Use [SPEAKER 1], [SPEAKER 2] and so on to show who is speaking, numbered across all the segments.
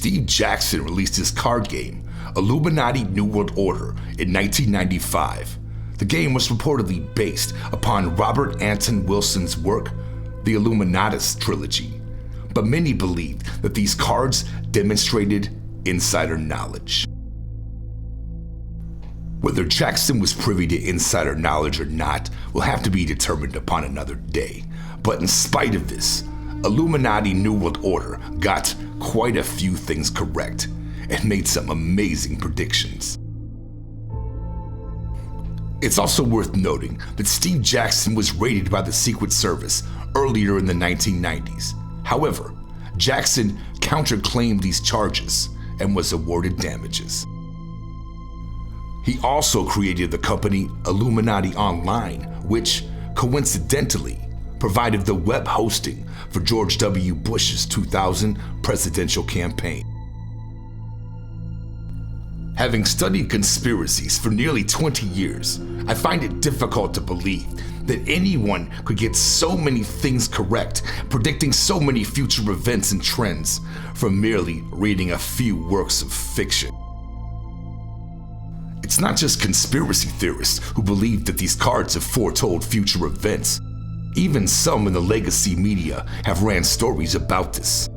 [SPEAKER 1] Steve Jackson released his card game, Illuminati New World Order, in 1995. The game was reportedly based upon Robert Anton Wilson's work, the Illuminatus trilogy, but many believed that these cards demonstrated insider knowledge. Whether Jackson was privy to insider knowledge or not will have to be determined upon another day, but in spite of this, Illuminati New World Order got quite a few things correct and made some amazing predictions. It's also worth noting that Steve Jackson was raided by the Secret Service earlier in the 1990s. However, Jackson counterclaimed these charges and was awarded damages. He also created the company Illuminati Online, which, coincidentally, provided the web hosting for George W. Bush's 2000 presidential campaign. Having studied conspiracies for nearly 20 years, I find it difficult to believe that anyone could get so many things correct, predicting so many future events and trends from merely reading a few works of fiction. It's not just conspiracy theorists who believe that these cards have foretold future events. Even some in the legacy media have ran stories about this.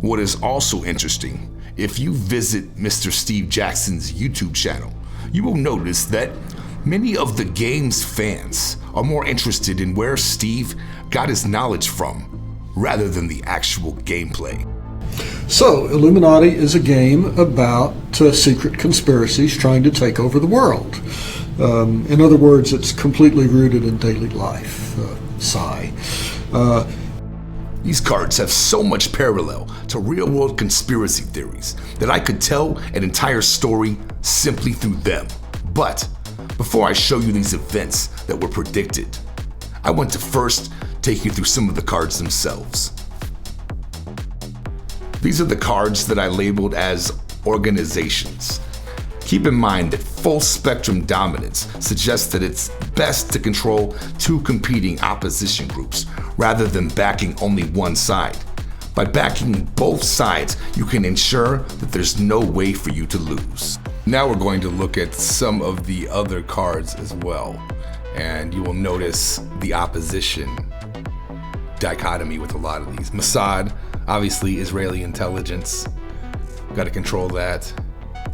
[SPEAKER 1] What is also interesting, if you visit Mr. Steve Jackson's YouTube channel, you will notice that many of the game's fans are more interested in where Steve got his knowledge from, rather than the actual gameplay.
[SPEAKER 2] So, Illuminati is a game about secret conspiracies trying to take over the world. In other words, it's completely rooted in daily life. Sigh.
[SPEAKER 1] These cards have so much parallel to real-world conspiracy theories that I could tell an entire story simply through them. But before I show you these events that were predicted, I want to first take you through some of the cards themselves. These are the cards that I labeled as organizations. Keep in mind that full spectrum dominance suggests that it's best to control two competing opposition groups rather than backing only one side. By backing both sides, you can ensure that there's no way for you to lose. Now we're going to look at some of the other cards as well, and you will notice the opposition dichotomy with a lot of these. Mossad, obviously Israeli intelligence, got to control that.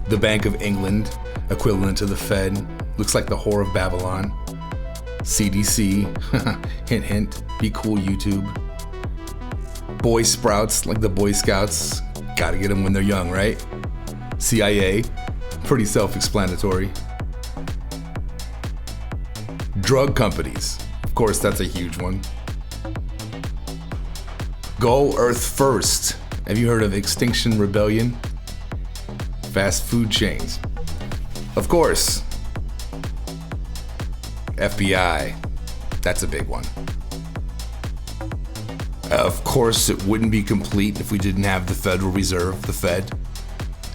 [SPEAKER 1] The Bank of England, equivalent to the Fed, looks like the Whore of Babylon. CDC, hint hint, be cool YouTube. Boy Sprouts, like the Boy Scouts, gotta get them when they're young, right? CIA, pretty self-explanatory. Drug companies, of course that's a huge one. Go Earth First, have you heard of Extinction Rebellion? Fast food chains. Of course. FBI, that's a big one. Of course, it wouldn't be complete if we didn't have the Federal Reserve, the Fed,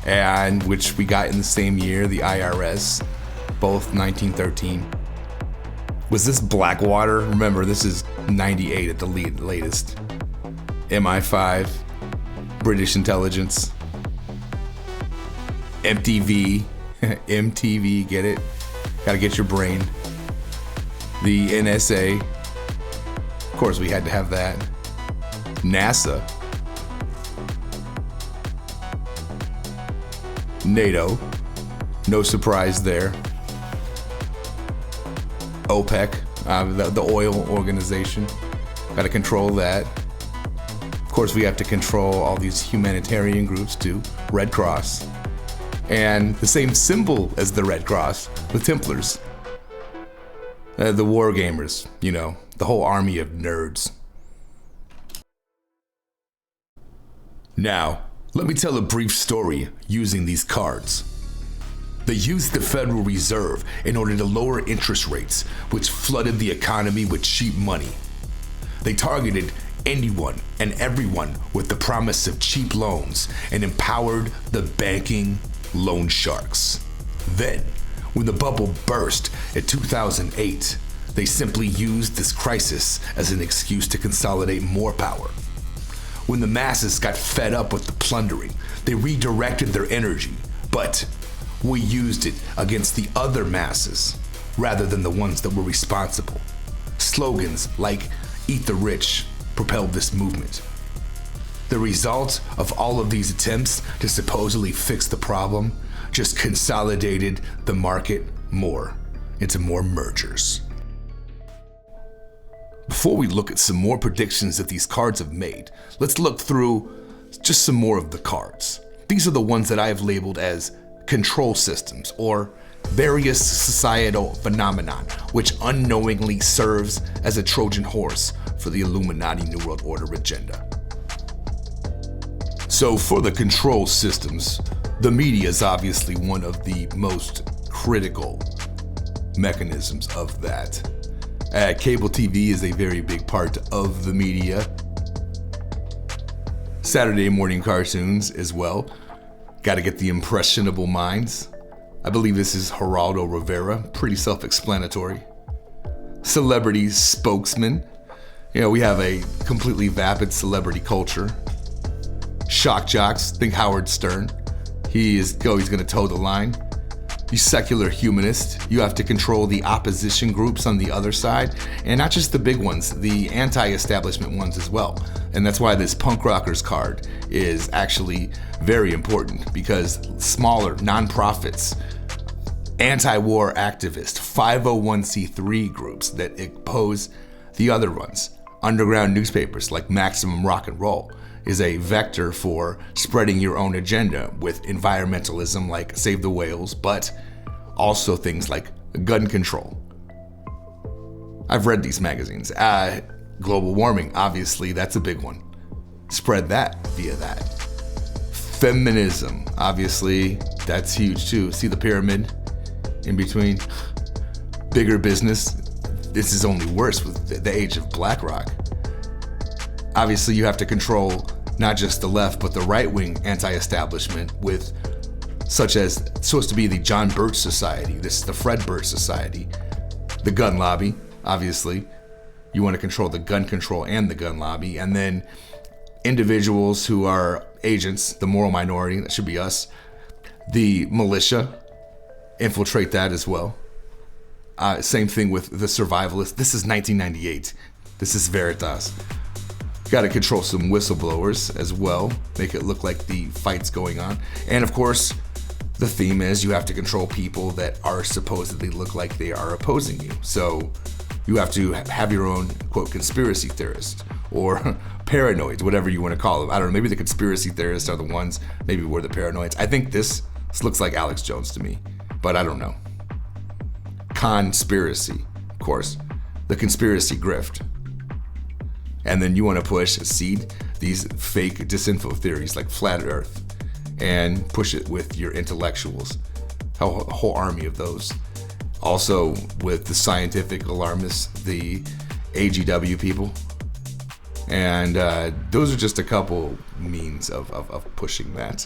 [SPEAKER 1] and which we got in the same year, the IRS, both 1913. Was this Blackwater? Remember, this is 98 at the latest. MI5, British intelligence. MTV, MTV, get it? Gotta get your brain. The NSA, of course we had to have that. NASA. NATO, no surprise there. OPEC, the oil organization, gotta control that. Of course we have to control all these humanitarian groups too, Red Cross. And the same symbol as the Red Cross, the Templars. The war gamers, you know, the whole army of nerds. Now, let me tell a brief story using these cards. They used the Federal Reserve in order to lower interest rates, which flooded the economy with cheap money. They targeted anyone and everyone with the promise of cheap loans and empowered the banking loan sharks. Then, when the bubble burst in 2008, they simply used this crisis as an excuse to consolidate more power. When the masses got fed up with the plundering. They redirected their energy, but we used it against the other masses rather than the ones that were responsible. Slogans like "Eat the Rich" propelled this movement. The result of all of these attempts to supposedly fix the problem just consolidated the market more into more mergers. Before we look at some more predictions that these cards have made, let's look through just some more of the cards. These are the ones that I have labeled as control systems or various societal phenomenon, which unknowingly serves as a Trojan horse for the Illuminati New World Order agenda. So for the control systems, the media is obviously one of the most critical mechanisms of that. Cable TV is a very big part of the media. Saturday morning cartoons as well. Got to get the impressionable minds. I believe this is Geraldo Rivera, pretty self-explanatory. Celebrity spokesman. We have a completely vapid celebrity culture. Shock jocks, think Howard Stern. He's going to toe the line. You secular humanist, you have to control the opposition groups on the other side, and not just the big ones, the anti-establishment ones as well. And that's why this punk rockers card is actually very important, because smaller nonprofits, anti-war activists, 501c3 groups that oppose the other ones, underground newspapers like Maximum Rock and Roll, is a vector for spreading your own agenda with environmentalism like Save the Whales, but also things like gun control. I've read these magazines. Global warming, obviously, that's a big one. Spread that via that. Feminism, obviously, that's huge too. See the pyramid in between? Bigger business. This is only worse with the age of BlackRock. Obviously, you have to control not just the left, but the right-wing anti-establishment with such as supposed to be the John Birch Society. This is the Fred Birch Society. The gun lobby, obviously. You want to control the gun control and the gun lobby. And then individuals who are agents, the moral minority, that should be us. The militia, infiltrate that as well. Same thing with the survivalists. This is 1998. This is Veritas. Got to control some whistleblowers as well, make it look like the fight's going on. And of course, the theme is you have to control people that are supposedly look like they are opposing you. So you have to have your own, quote, conspiracy theorists or paranoids, whatever you want to call them. I don't know, maybe the conspiracy theorists are the ones, maybe we're the paranoids. I think this looks like Alex Jones to me, but I don't know. Conspiracy, of course, the conspiracy grift. And then you want to push, seed these fake disinfo theories like flat earth and push it with your intellectuals, a whole army of those. Also with the scientific alarmists, the AGW people. And those are just a couple means of pushing that.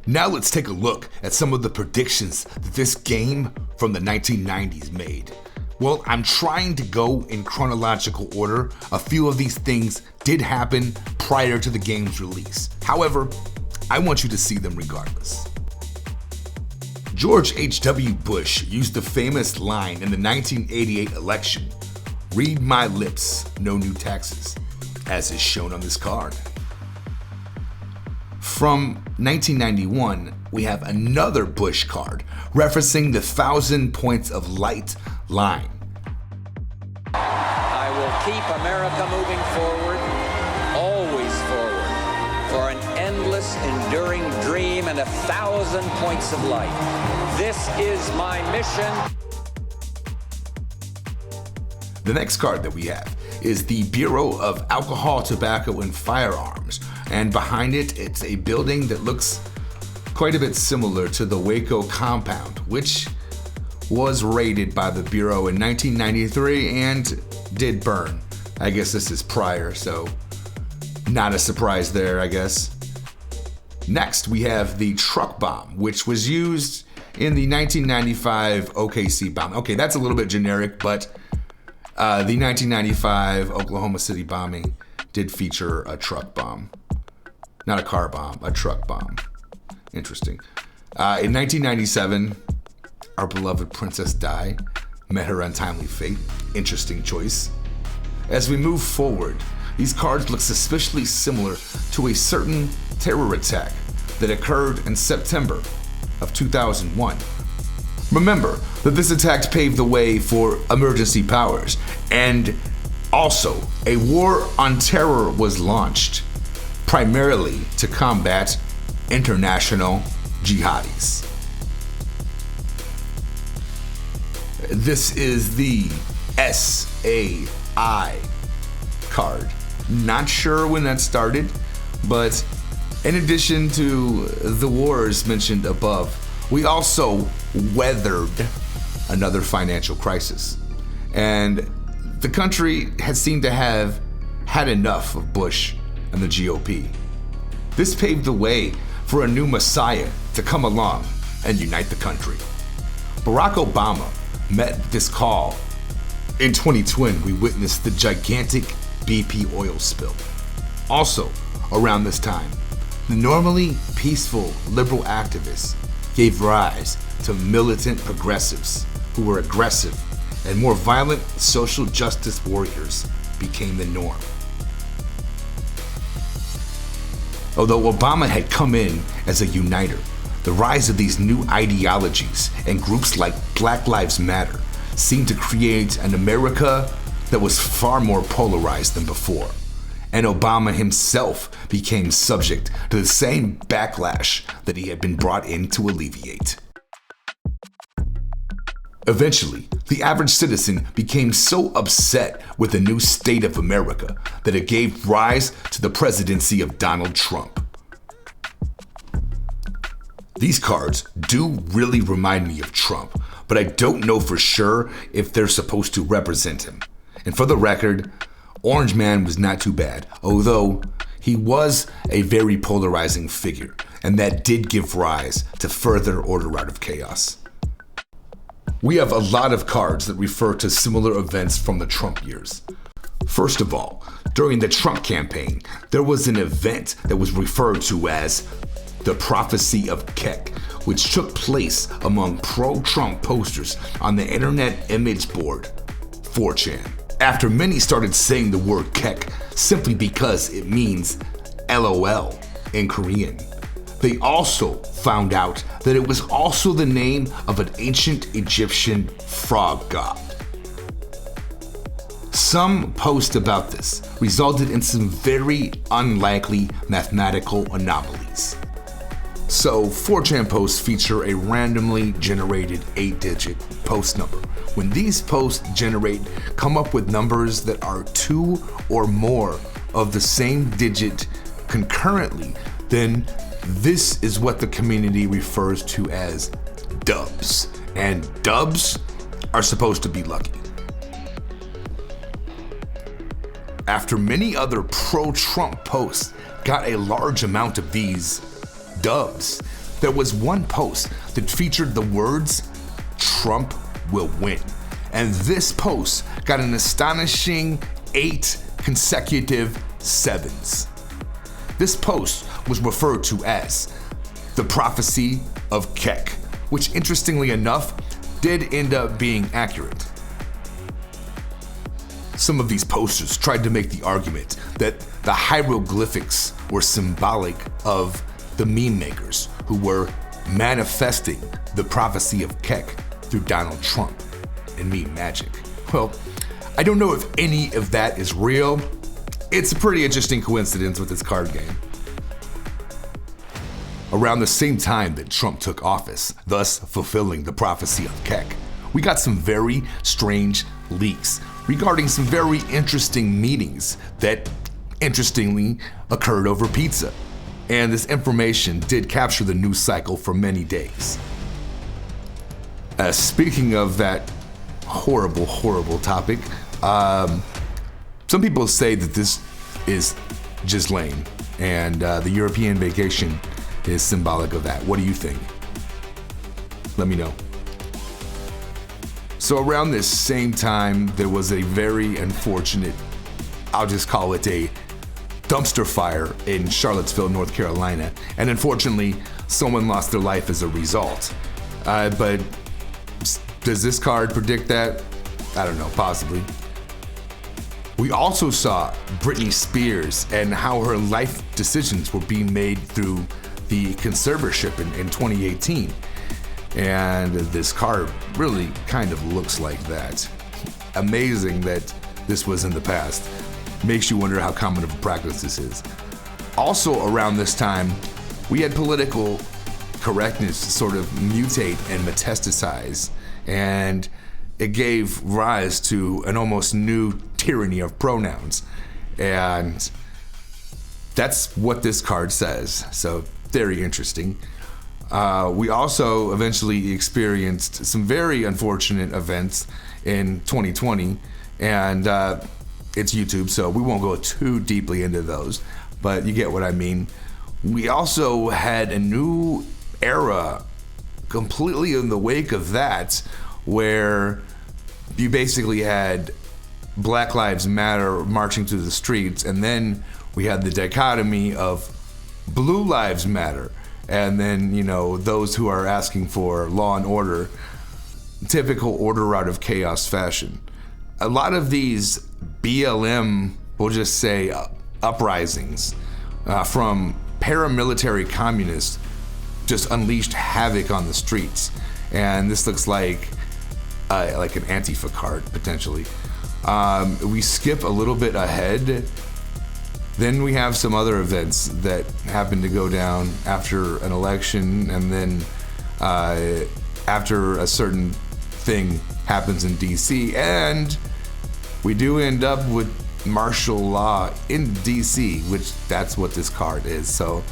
[SPEAKER 1] Now let's take a look at some of the predictions that this game from the 1990s made. Well, I'm trying to go in chronological order. A few of these things did happen prior to the game's release. However, I want you to see them regardless. George H.W. Bush used the famous line in the 1988 election, "Read my lips, no new taxes," as is shown on this card. From 1991, we have another Bush card referencing the 1,000 points of light line.
[SPEAKER 3] I will keep America moving forward, always forward, for an endless, enduring dream and 1,000 points of light. This is my mission.
[SPEAKER 1] The next card that we have is the Bureau of Alcohol, Tobacco, and Firearms. And behind it, it's a building that looks quite a bit similar to the Waco compound, which was raided by the Bureau in 1993 and did burn. I guess this is prior, so not a surprise there, I guess. Next, we have the truck bomb, which was used in the 1995 OKC bomb. Okay, that's a little bit generic, but the 1995 Oklahoma City bombing did feature a truck bomb. Not a car bomb, a truck bomb. Interesting. In 1997, our beloved Princess Di met her untimely fate. Interesting choice. As we move forward, these cards look suspiciously similar to a certain terror attack that occurred in September of 2001. Remember that this attack paved the way for emergency powers, and also a war on terror was launched, primarily to combat international jihadis. This is the SAI card. Not sure when that started, but in addition to the wars mentioned above, we also weathered another financial crisis. And the country had seemed to have had enough of Bush and the GOP. This paved the way for a new messiah to come along and unite the country. Barack Obama met this call. In 2020, we witnessed the gigantic BP oil spill. Also, around this time, the normally peaceful liberal activists gave rise to militant progressives who were aggressive, and more violent social justice warriors became the norm. Although Obama had come in as a uniter, the rise of these new ideologies and groups like Black Lives Matter seemed to create an America that was far more polarized than before. And Obama himself became subject to the same backlash that he had been brought in to alleviate. Eventually, the average citizen became so upset with the new state of America that it gave rise to the presidency of Donald Trump. These cards do really remind me of Trump, but I don't know for sure if they're supposed to represent him. And for the record, Orange Man was not too bad, although he was a very polarizing figure, and that did give rise to further order out of chaos. We have a lot of cards that refer to similar events from the Trump years. First of all, during the Trump campaign, there was an event that was referred to as the Prophecy of Keck, which took place among pro-Trump posters on the internet image board 4chan. After many started saying the word Keck simply because it means LOL in Korean, they also found out that it was also the name of an ancient Egyptian frog god. Some posts about this resulted in some very unlikely mathematical anomalies. So 4chan posts feature a randomly generated 8-digit post number. When these posts come up with numbers that are 2 or more of the same digit concurrently, then this is what the community refers to as dubs. And dubs are supposed to be lucky. After many other pro-Trump posts got a large amount of these dubs, there was one post that featured the words, "Trump will win." And this post got an astonishing 8 consecutive 7s. This post was referred to as the Prophecy of Keck, which interestingly enough did end up being accurate. Some of these posters tried to make the argument that the hieroglyphics were symbolic of the meme makers who were manifesting the Prophecy of Keck through Donald Trump and meme magic. Well, I don't know if any of that is real. It's a pretty interesting coincidence with this card game. Around the same time that Trump took office, thus fulfilling the Prophecy of Keck, we got some very strange leaks regarding some very interesting meetings that interestingly occurred over pizza. And this information did capture the news cycle for many days. Speaking of that horrible, horrible topic, some people say that this is just lame, and the European vacation is symbolic of that. What do you think? Let me know. So around this same time, there was a very unfortunate, I'll just call it a dumpster fire in Charlottesville, North Carolina, and unfortunately, someone lost their life as a result. But does this card predict that? I don't know, possibly. We also saw Britney Spears and how her life decisions were being made through the conservatorship in 2018. And this card really kind of looks like that. Amazing that this was in the past. Makes you wonder how common of a practice this is. Also around this time, we had political correctness sort of mutate and metastasize, and it gave rise to an almost new tyranny of pronouns. And that's what this card says. So very interesting. We also eventually experienced some very unfortunate events in 2020, and it's YouTube, so we won't go too deeply into those, but you get what I mean. We also had a new era completely in the wake of that, where you basically had Black Lives Matter marching through the streets, and then we had the dichotomy of Blue Lives Matter, and then, you know, those who are asking for law and order, typical order out of chaos fashion. A lot of these BLM, we'll just say uprisings from paramilitary communists just unleashed havoc on the streets. And this looks like an Antifa card, potentially. We skip a little bit ahead. Then we have some other events that happen to go down after an election, and then after a certain thing happens in DC, and we do end up with martial law in DC, which that's what this card is. So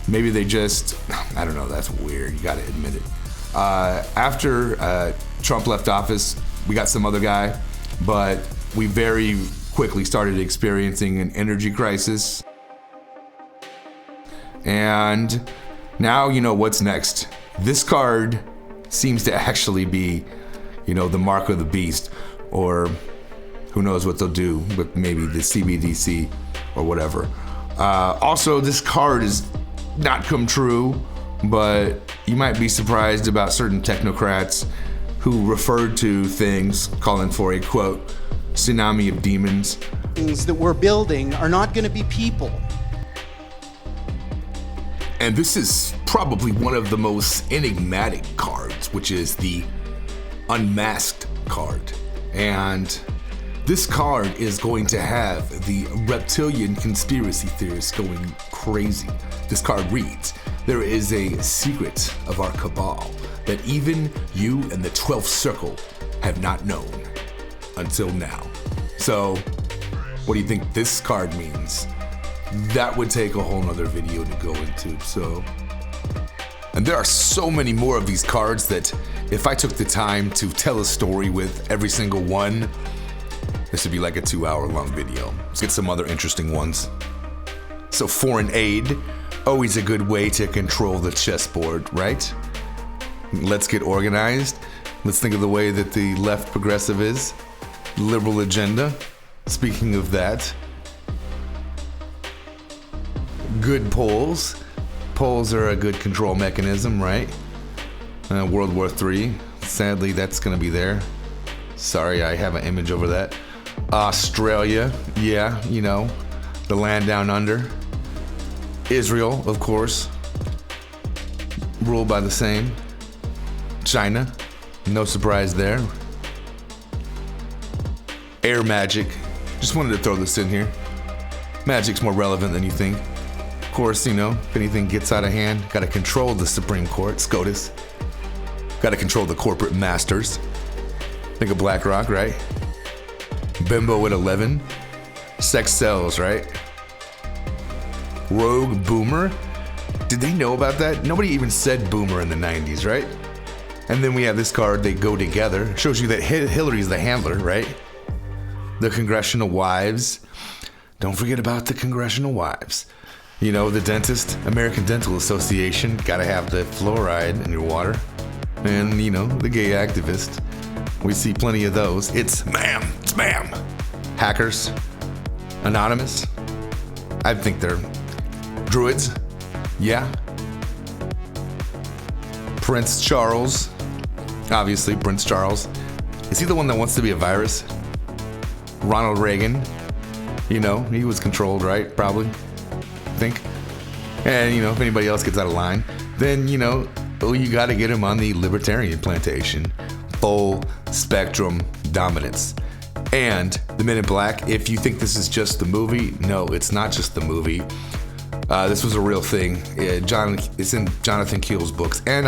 [SPEAKER 1] maybe they just, I don't know, that's weird, you gotta admit it. After Trump left office, we got some other guy, but we very quickly started experiencing an energy crisis. And now you know what's next. This card seems to actually be, you know, the mark of the beast, or who knows what they'll do with maybe the CBDC or whatever. Also, this card has not come true, but you might be surprised about certain technocrats who referred to things calling for a, quote, tsunami of demons.
[SPEAKER 4] Things that we're building are not going to be people.
[SPEAKER 1] And this is probably one of the most enigmatic cards, which is the unmasked card. And this card is going to have the reptilian conspiracy theorists going crazy. This card reads, "There is a secret of our cabal that even you and the 12th circle have not known until now." So, what do you think this card means? That would take a whole nother video to go into, so. And there are so many more of these cards that if I took the time to tell a story with every single one, this would be like a 2-hour long video. Let's get some other interesting ones. So foreign aid, always a good way to control the chessboard, right? Let's get organized. Let's think of the way that the left progressive is. Liberal agenda. Speaking of that, good polls. Polls are a good control mechanism, right? World War III. Sadly, that's going to be there. Sorry, I have an image over that. Australia, yeah, you know, the land down under. Israel, of course, ruled by the same. China, no surprise there. Air magic, just wanted to throw this in here. Magic's more relevant than you think. Of course, you know, if anything gets out of hand, gotta control the Supreme Court, SCOTUS. Gotta control the corporate masters. Think of BlackRock, right? Bimbo at 11. Sex sells, right? Rogue boomer. Did they know about that? Nobody even said boomer in the 90s, right? And then we have this card, they go together. Shows you that Hillary's the handler, right? The congressional wives. Don't forget about the congressional wives. You know, the dentist, American Dental Association, gotta have the fluoride in your water. And, you know, the gay activist. We see plenty of those. It's ma'am. Hackers. Anonymous. I think they're druids. Yeah. Prince Charles. Obviously, Prince Charles. Is he the one that wants to be a virus? Ronald Reagan. You know, he was controlled, right? Probably. I think. And, you know, if anybody else gets out of line, then, you know, you got to get him on the libertarian plantation. Full spectrum dominance. And the Men in Black, if you think this is just the movie, no, it's not just the movie. This was a real thing. It's in Jonathan Keel's books. And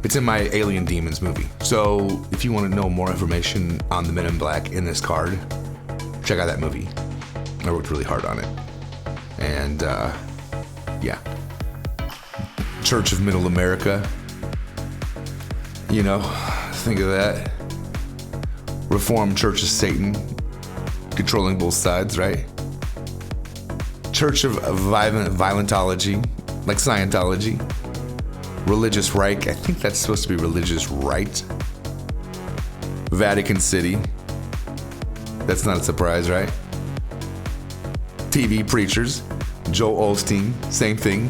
[SPEAKER 1] it's in my Alien Demons movie. So if you want to know more information on the Men in Black in this card, check out that movie. I worked really hard on it. And, yeah. Church of Middle America. You know, think of that. Reformed Church of Satan. Controlling both sides, right? Church of Violentology, like Scientology. Religious Reich, I think that's supposed to be Religious Right. Vatican City. That's not a surprise, right? TV preachers. Joel Osteen, same thing.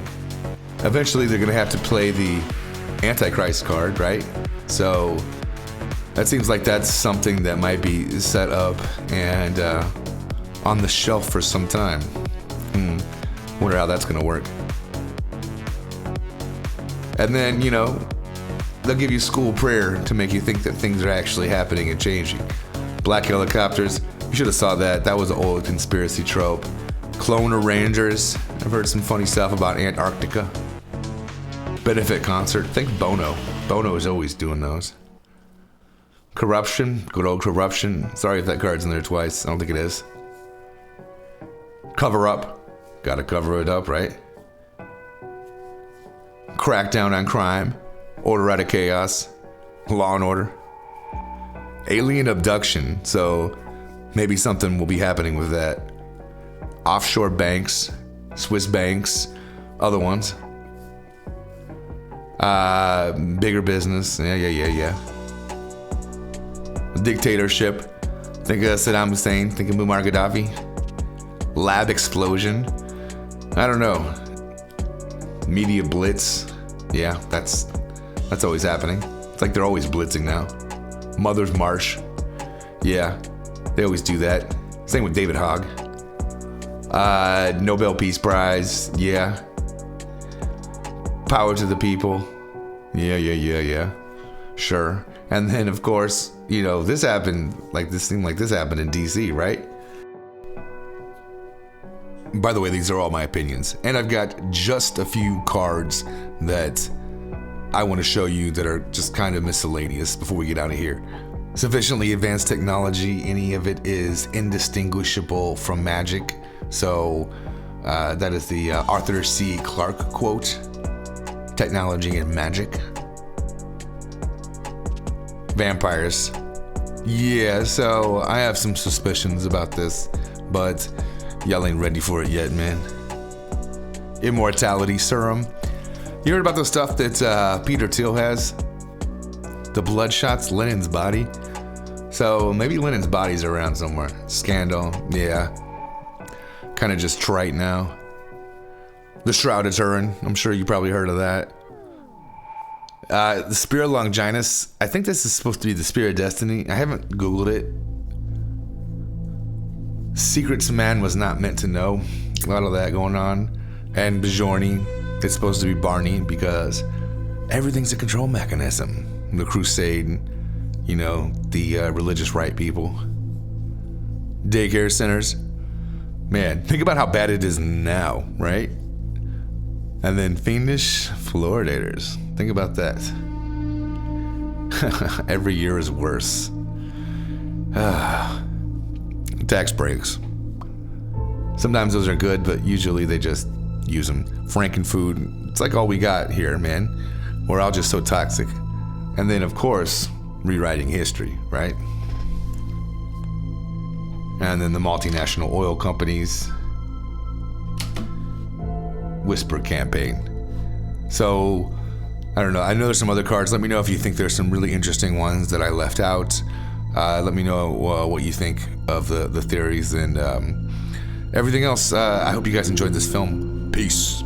[SPEAKER 1] Eventually they're going to have to play the Antichrist card, right? So that seems like that's something that might be set up and on the shelf for some time. Wonder how that's going to work. And then, you know, they'll give you school prayer to make you think that things are actually happening and changing. Black helicopters, you should have saw that. That was an old conspiracy trope. Cloner Rangers, I've heard some funny stuff about Antarctica. Benefit concert, think Bono. Bono is always doing those. Corruption, good old corruption. Sorry if that card's in there twice. I don't think it is. Cover up. Gotta cover it up, right? Crackdown on crime. Order out of chaos. Law and order. Alien abduction. So maybe something will be happening with that. Offshore banks. Swiss banks. Other ones. Bigger business. Yeah. Dictatorship. Think of Saddam Hussein. Think of Muammar Gaddafi. Lab explosion. I don't know. Media blitz. Yeah, that's always happening. It's like they're always blitzing now. Mother's March. Yeah, they always do that. Same with David Hogg. Nobel Peace Prize. Yeah. Power to the people. Yeah. Sure. And then, of course, you know, this happened in DC, right? By the way, these are all my opinions. And I've got just a few cards that I want to show you that are just kind of miscellaneous before we get out of here. Sufficiently advanced technology, any of it is indistinguishable from magic. So that is the Arthur C. Clarke quote. Technology and magic. Vampires. Yeah, so I have some suspicions about this, but y'all ain't ready for it yet, man. Immortality serum. You heard about the stuff that Peter Thiel has? The bloodshots, Lenin's body. So maybe Lenin's body's around somewhere. Scandal, yeah. Kind of just trite now. The Shroud of Turin. I'm sure you probably heard of that. The Spear of Longinus. I think this is supposed to be the Spear of Destiny. I haven't Googled it. Secrets man was not meant to know. A lot of that going on. And Bjorni. It's supposed to be Barney because everything's a control mechanism. The Crusade, you know, the religious right people. Daycare centers. Man, think about how bad it is now, right? And then fiendish fluoridators. Think about that. Every year is worse. Tax breaks. Sometimes those are good, but usually they just use them. Frankenfood. It's like all we got here, man. We're all just so toxic. And then, of course, rewriting history, right? And then the multinational oil companies. Whisper campaign. So, I don't know. I know there's some other cards. Let me know if you think there's some really interesting ones that I left out. Let me know what you think of the theories. And Everything else, I hope you guys enjoyed this film. Peace.